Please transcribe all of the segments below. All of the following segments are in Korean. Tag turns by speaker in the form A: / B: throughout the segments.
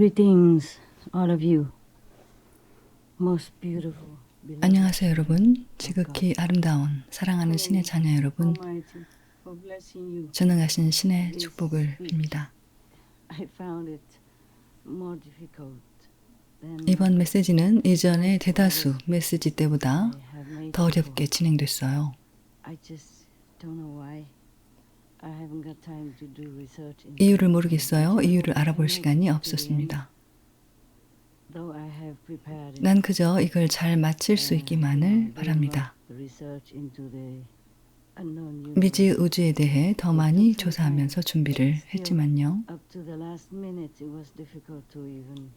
A: Greetings, all of you. Most beautiful.
B: 안녕하세요 여러분. 지극히 아름다운 사랑하는 신의 자녀 여러분,
A: Almighty, for blessing you.
B: 전능하신 신의 축복을 빕니다.
A: I found it more difficult than
B: 이번 메시지는 이전의 대다수 메시지 때보다
A: I have made
B: 더
A: before.
B: 어렵게 진행됐어요.
A: I just don't know why. I haven't got time to do research into
B: 이유를
A: it.
B: 모르겠어요. 이유를 알아볼 시간이 없었습니다.
A: Though I have prepared it,
B: 난 그저 이걸 잘 마칠 수 있기만을 바랍니다.
A: the research into the unknown
B: 미지
A: universe.
B: 우주에 대해 더 많이 조사하면서 준비를 했지만요.
A: Up to the last minute, it was difficult to even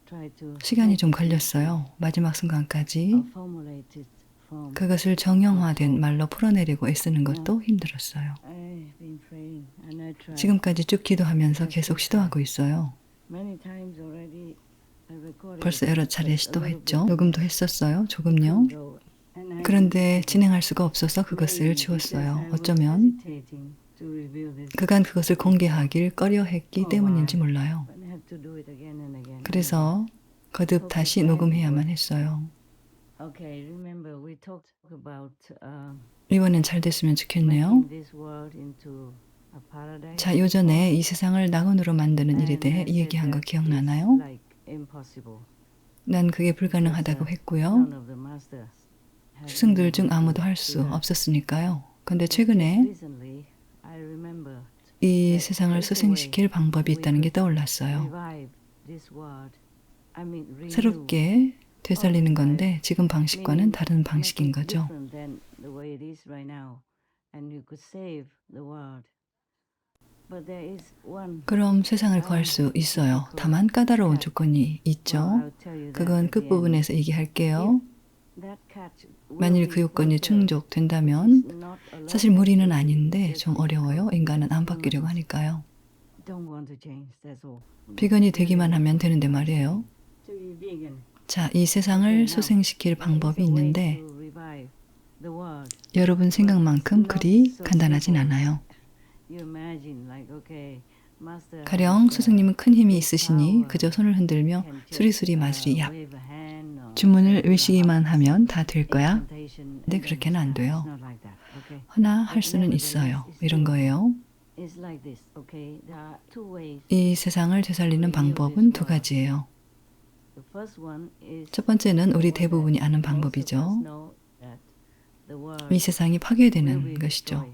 A: try to
B: 시간이 좀 걸렸어요. 마지막 순간까지
A: formulate it from.
B: 그것을 정형화된 말로 풀어내려고 애쓰는 것도 힘들었어요.
A: I've been praying and I tried.
B: 지금까지 쭉 기도하면서 계속 시도하고 있어요.
A: Many times already. I recorded
B: 벌써
A: it
B: 여러 차례
A: just a little
B: 시도했죠.
A: bit
B: 녹음도 했었어요. 조금요.
A: ago, and I
B: 그런데 진행할 수가 없어서 그것을 지웠어요. 어쩌면
A: hesitating to reveal this,
B: 그간 그것을 공개하길 꺼려했기 때문인지 몰라요.
A: but I have to do it again and again.
B: 그래서 거듭 다시 녹음해야만 했어요.
A: Okay, remember we talked about
B: 이번엔 잘 됐으면 좋겠네요.
A: making this world into a paradise.
B: 자, 요전에 이 세상을 낙원으로 만드는 일에
A: And
B: 대해
A: I said
B: 얘기한 거
A: that
B: 기억나나요?
A: it's like impossible.
B: 난 그게 불가능하다고 했고요.
A: None of the masters have
B: 스승들 중
A: been
B: 아무도
A: able
B: 할
A: to
B: 수
A: do that.
B: 없었으니까요. 근데
A: Just
B: 최근에
A: recently, I remembered
B: 이
A: that
B: 세상을
A: there's a
B: 소생시킬
A: way
B: 방법이
A: we
B: 있다는 게
A: could
B: 떠올랐어요.
A: revive this world. I mean, renew,
B: 새롭게 되살리는 건데 지금 방식과는
A: meaning
B: 다른
A: make
B: 방식인
A: it
B: 거죠.
A: different than the way it is right now, and you could save the world. But there is one.
B: 그럼 세상을 구할 수 있어요. 다만 까다로운 조건이 있죠.
A: I'll tell you that
B: 그건
A: at the end.
B: 끝부분에서 얘기할게요.
A: That catch will
B: 만일
A: be
B: 그 요건이
A: fulfilled.
B: 충족된다면
A: It's not a lot.
B: 사실 무리는 아닌데 좀 어려워요. 인간은 안 바뀌려고 하니까요.
A: Don't want to change. That's all.
B: 비건이 되기만 하면 되는데 말이에요.
A: To be vegan.
B: 자, 이 세상을 소생시킬 방법이 있는데
A: To revive the world.
B: 여러분 생각만큼 그리 간단하진 않아요.
A: You imagine like okay, master.
B: 가령 스승님은 큰 힘이 있으시니 그저 손을 흔들며 수리수리 마수리 얍 주문을 외치기만 하면 다 될 거야. 근데 그렇게는 안 돼요. 허나 할 수는 있어요. 이런 거예요. 이 세상을 되살리는 방법은 두 가지예요. 첫 번째는 우리 대부분이 아는 방법이죠. 이 세상이 파괴되는 것이죠.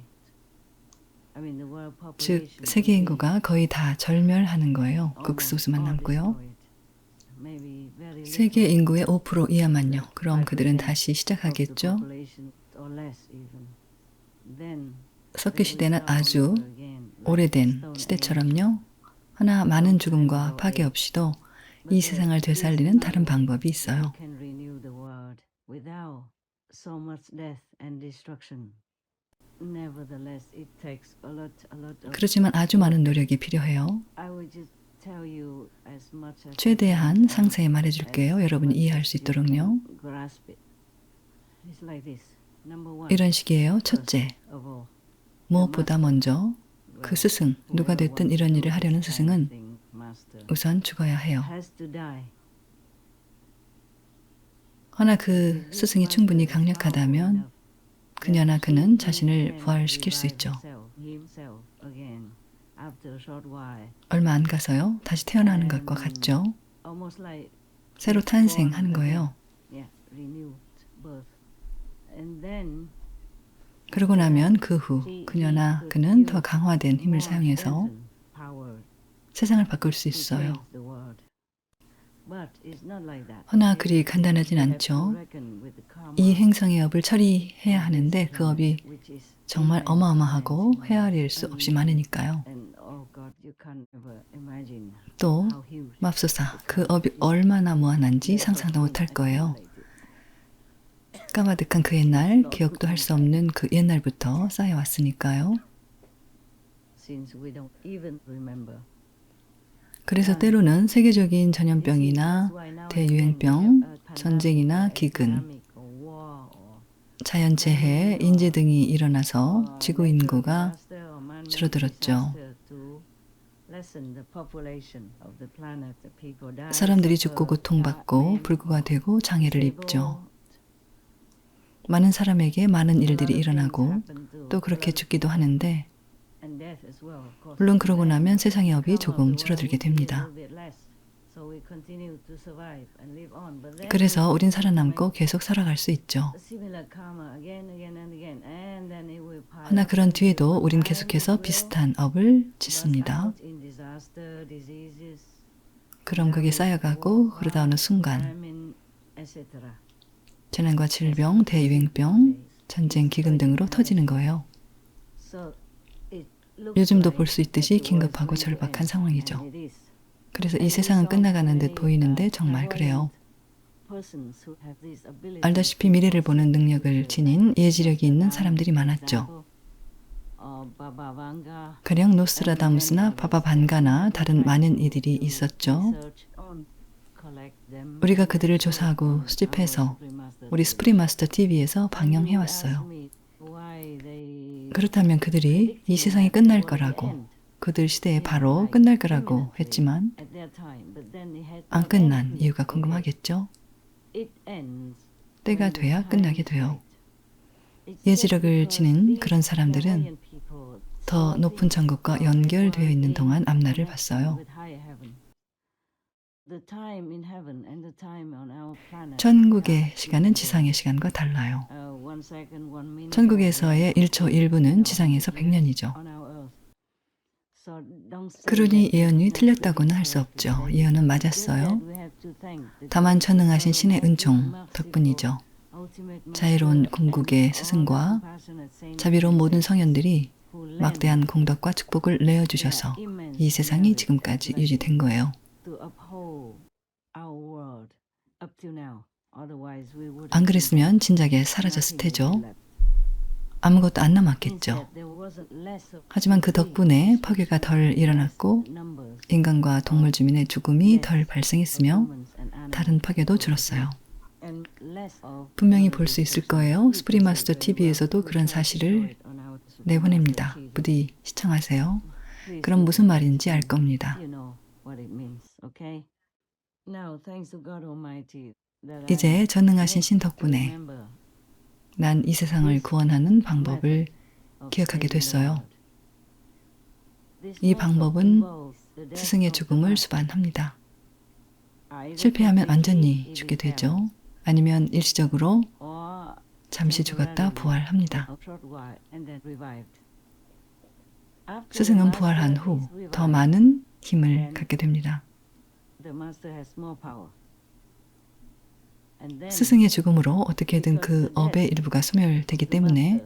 B: 즉 세계 인구가 거의 다 절멸하는 거예요. 극소수만 남고요. 세계 인구의 5% 이하만요. 그럼 그들은 다시 시작하겠죠. 석기 시대는 아주 오래된 시대처럼요. 하나 많은 죽음과 파괴 없이도 이 세상을 되살리는 다른 방법이 있어요. 그렇지만 아주 많은 노력이 필요해요. 최대한 상세히 말해줄게요. 여러분이 이해할 수 있도록요. 이런 식이에요. 첫째, 무엇보다 먼저 그 스승, 누가 됐든 이런 일을 하려는 스승은 우선 죽어야 해요. 허나 그 스승이 충분히 강력하다면 그녀나 그는 자신을 부활시킬 수 있죠. 얼마 안 가서요. 다시 태어나는 것과 같죠. 새로 탄생하는 거예요. 그러고 나면 그 후 그녀나 그는 더 강화된 힘을 사용해서 세상을 바꿀 수 있어요. 허나 그리 간단하진 않죠. 이 행성의 업을 처리해야 하는데 그 업이 정말 어마어마하고 헤아릴 수 없이 많으니까요. 또 맙소사 그 업이 얼마나 무한한지 상상도 못할 거예요. 까마득한 그 옛날, 기억도 할 수 없는 그 옛날부터 쌓여왔으니까요. 그래서 때로는 세계적인 전염병이나 대유행병, 전쟁이나 기근, 자연재해, 인재 등이 일어나서 지구 인구가 줄어들었죠. 사람들이 죽고 고통받고 불구가 되고 장애를 입죠. 많은 사람에게 많은 일들이 일어나고 또 그렇게 죽기도 하는데 물론 그러고 나면 세상의 업이 조금 줄어들게 됩니다. 그래서 우린 살아남고 계속 살아갈 수 있죠. 허나 그런 뒤에도 우린 계속해서 비슷한 업을 짓습니다. 그럼 그게 쌓여가고 그러다 어느 순간 재난과 질병, 대유행병, 전쟁, 기근 등으로 터지는 거예요. 요즘도 볼 수 있듯이 긴급하고 절박한 상황이죠. 그래서 이 세상은 끝나가는 듯 보이는데 정말 그래요. 알다시피 미래를 보는 능력을 지닌 예지력이 있는 사람들이 많았죠. 가령 노스트라다무스나 바바반가나 다른 많은 이들이 있었죠. 우리가 그들을 조사하고 수집해서 우리 스프링마스터 TV에서 방영해왔어요. 그렇다면 그들이 이 세상이 끝날 거라고, 그들 시대에 바로 끝날 거라고 했지만 안 끝난 이유가 궁금하겠죠? 때가 돼야 끝나게 돼요. 예지력을 지닌 그런 사람들은 더 높은 천국과 연결되어 있는 동안 앞날을 봤어요. 천국의 시간은 지상의 시간과 달라요. 천국에서의 1초 1분은 지상에서 100년이죠. 그러니 예언이 틀렸다고는 할 수 없죠. 예언은 맞았어요. 다만 전능하신 신의 은총 덕분이죠. 자유로운 궁극의 스승과 자비로운 모든 성현들이 막대한 공덕과 축복을 내어주셔서 이 세상이 지금까지 유지된 거예요. 안 그랬으면 진작에 사라졌을 테죠. 아무것도 안 남았겠죠. 하지만 그 덕분에 파괴가 덜 일어났고 인간과 동물 주민의 죽음이 덜 발생했으며 다른 파괴도 줄었어요. 분명히 볼 수 있을 거예요. 스프링마스터 TV에서도 그런 사실을 내보냅니다. 부디 시청하세요. 그럼 무슨 말인지 알 겁니다. 이제 전능하신 신 덕분에 난 이 세상을 구원하는 방법을 기억하게 됐어요. 이 방법은 스승의 죽음을 수반합니다. 실패하면 완전히 죽게 되죠. 아니면 일시적으로 잠시 죽었다 부활합니다. 스승은 부활한 후 더 많은 힘을 갖게 됩니다. 스승의 죽음으로 어떻게든 그 업의 일부가 소멸되기 때문에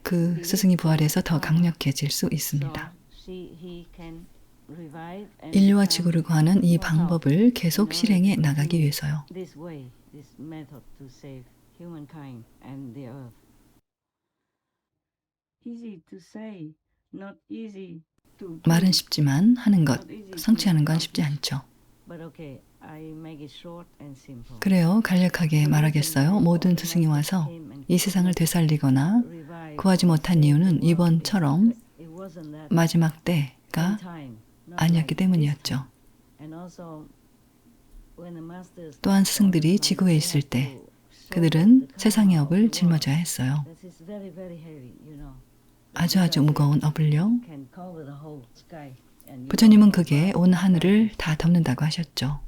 B: 그 스승이 부활해서 더 강력해질 수 있습니다. 인류와 지구를 구하는 이 방법을 계속 실행해 나가기 위해서요. 말은 쉽지만 하는 것, 성취하는 건 쉽지 않죠. 그래요. 간략하게 말하겠어요. 모든 스승이 와서 이 세상을 되살리거나 구하지 못한 이유는 이번처럼 마지막 때가 아니었기 때문이었죠. 또한 스승들이 지구에 있을 때 그들은 세상의 업을 짊어져야 했어요. 아주 무거운 업을요. 부처님은 그게 온 하늘을 다 덮는다고 하셨죠.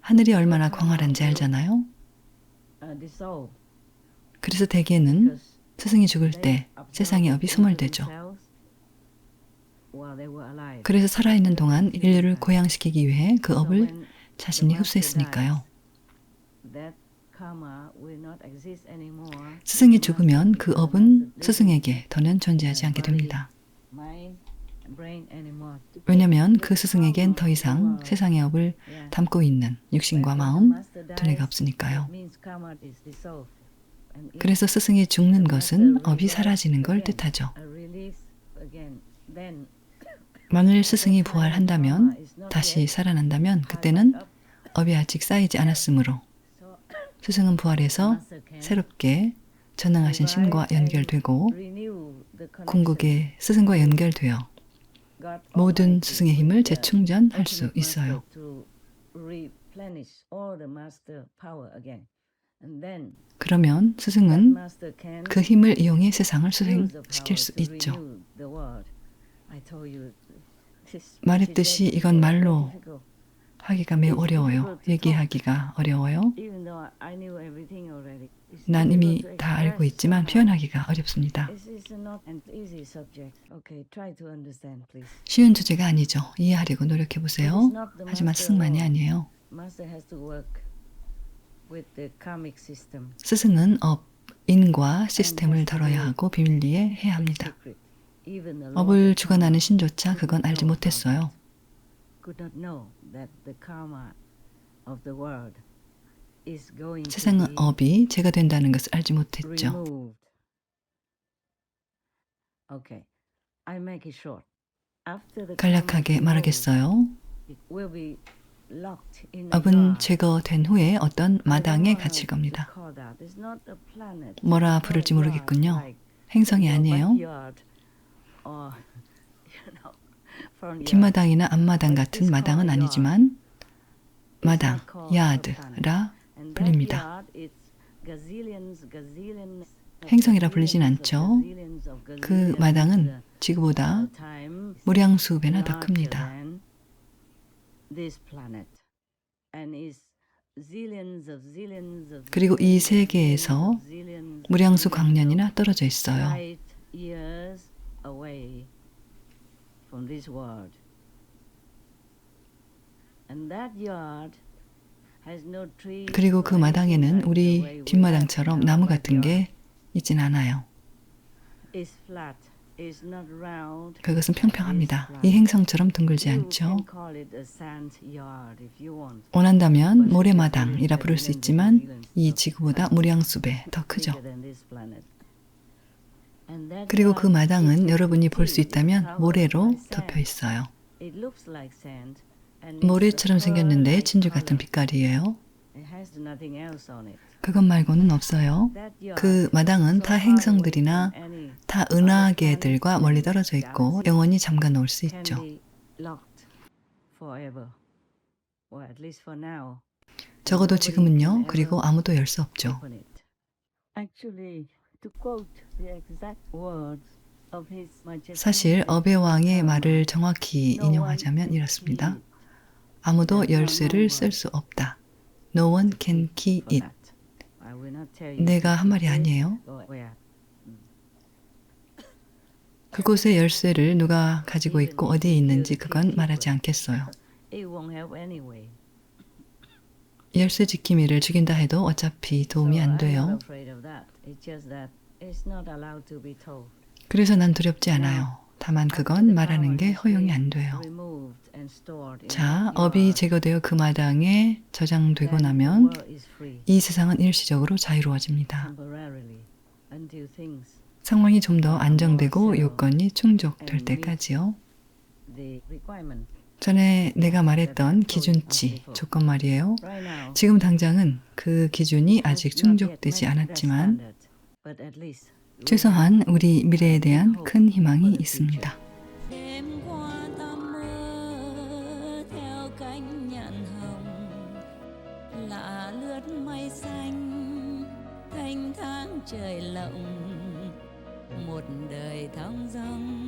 B: 하늘이 얼마나 광활한지 알잖아요. 그래서 대개는 스승이 죽을 때 세상의 업이 소멸되죠. 그래서 살아있는 동안 인류를 고양시키기 위해 그 업을 자신이 흡수했으니까요. 스승이 죽으면 그 업은 스승에게 더는 존재하지 않게 됩니다. 왜냐하면 그 스승에겐 더 이상 세상의 업을 담고 있는 육신과 마음, 두뇌가 없으니까요. 그래서 스승이 죽는 것은 업이 사라지는 걸 뜻하죠. 만일 스승이 부활한다면, 다시 살아난다면 그때는 업이 아직 쌓이지 않았으므로 스승은 부활해서 새롭게 전능하신 신과 연결되고 궁극의 스승과 연결되어 모든 스승의 힘을 재충전할 수 있어요. 그러면 스승은 그 힘을 이용해 세상을 수행시킬 수 있죠. 말했듯이 이건 말로 하기가 매우 어려워요. 얘기하기가 어려워요. 난 이미 다 알고 있지만 표현하기가 어렵습니다. 쉬운 주제가 아니죠. 이해하려고 노력해 보세요. 하지만 스승만이 아니에요. 스승은 인과 시스템을 다뤄야 하고 비밀리에 해야 합니다. 업을 주관하는 신조차 그건 알지 못했어요. 세상의 업이 제가 된다는 것을 알지 못했죠. 간략하게 말하겠어요. 업은 제거된 후에 어떤 마당에 gat일 겁니다. 뭐라 부를지 모르겠군요. 행성이 아니에요. 뒷마당이나 앞마당 같은 마당은 아니지만 마당, 야드라 불립니다. 행성이라 불리진 않죠. 그 마당은 지구보다 무량수 배나 더 큽니다. 그리고 이 세계에서 무량수 광년이나 떨어져 있어요. 그리고 그 마당에는 우리 뒷마당처럼 나무 같은 게 있진 않아요. 그것은 평평합니다. 이 행성처럼 둥글지 않죠. 원한다면 모래마당이라 부를 수 있지만 이 지구보다 무량수 배 더 크죠. 그리고 그 마당은 여러분이 볼 수 있다면 모래로 덮여 있어요. 모래처럼 생겼는데 진주 같은 빛깔이에요. 그것 말고는 없어요. 그 마당은 타 행성들이나 타 은하계들과 멀리 떨어져 있고 영원히 잠가 놓을 수 있죠. 적어도 지금은요. 그리고 아무도 열 수 없죠. 사실 어베 왕의 말을 정확히 인용하자면 이렇습니다. 아무도 열쇠를 쓸 수 없다. No one can key it. 내가 한 말이 아니에요. 그곳의 열쇠를 누가 가지고 있고 어디에 있는지 그건 말하지 않겠어요. 열쇠 지킴이를 죽인다 해도 어차피 도움이 안 돼요. 그래서 난 두렵지 않아요. 다만 그건 말하는 게 허용이 안 돼요. 자, 업이 제거되어 그 마당에 저장되고 나면 이 세상은 일시적으로 자유로워집니다. 상황이 좀 더 안정되고 요건이 충족될 때까지요. 전에 내가 말했던 기준치, 조건 말이에요. 지금 당장은 그 기준이 아직 충족되지 않았지만 최소한 우리 미래에 대한 큰 희망이 있습니다.
C: trời lộng một đời thong dong